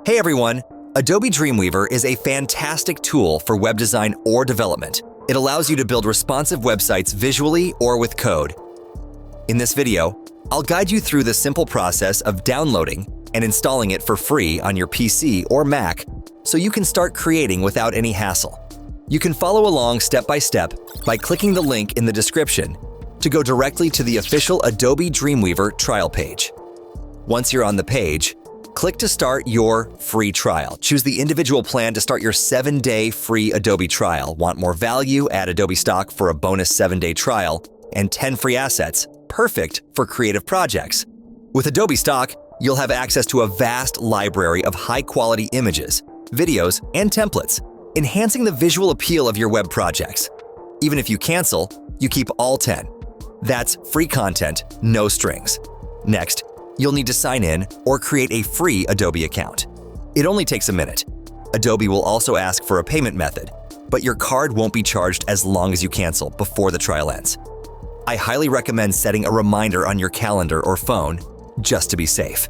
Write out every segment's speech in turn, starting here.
Hey everyone! Adobe Dreamweaver is a fantastic tool for web design or development. It allows you to build responsive websites visually or with code. In this video, I'll guide you through the simple process of downloading and installing it for free on your PC or Mac so you can start creating without any hassle. You can follow along step by step by clicking the link in the description to go directly to the official Adobe Dreamweaver trial page. Once you're on the page, click to start your free trial. Choose the individual plan to start your 7-day free Adobe trial. Want more value? Add Adobe Stock for a bonus 7-day trial and 10 free assets, perfect for creative projects. With Adobe Stock, you'll have access to a vast library of high-quality images, videos, and templates, enhancing the visual appeal of your web projects. Even if you cancel, you keep all 10. That's free content, no strings. Next, you'll need to sign in or create a free Adobe account. It only takes a minute. Adobe will also ask for a payment method, but your card won't be charged as long as you cancel before the trial ends. I highly recommend setting a reminder on your calendar or phone just to be safe.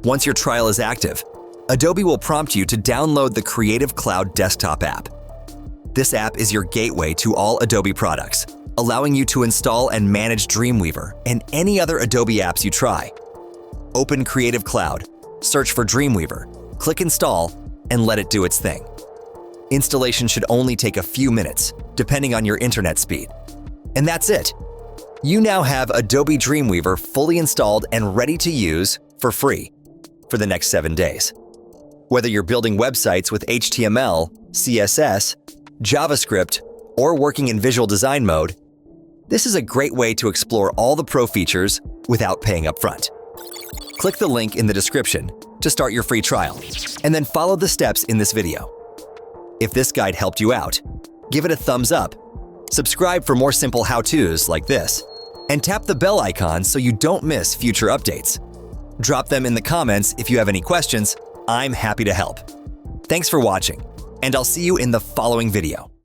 Once your trial is active, Adobe will prompt you to download the Creative Cloud desktop app. This app is your gateway to all Adobe products, allowing you to install and manage Dreamweaver and any other Adobe apps you try. Open Creative Cloud, search for Dreamweaver, click Install, and let it do its thing. Installation should only take a few minutes, depending on your internet speed. And that's it! You now have Adobe Dreamweaver fully installed and ready to use for free for the next 7 days. Whether you're building websites with HTML, CSS, JavaScript, or working in visual design mode, this is a great way to explore all the pro features without paying up front. Click the link in the description to start your free trial, and then follow the steps in this video. If this guide helped you out, give it a thumbs up, subscribe for more simple how-tos like this, and tap the bell icon so you don't miss future updates. Drop them in the comments if you have any questions. I'm happy to help. Thanks for watching, and I'll see you in the following video.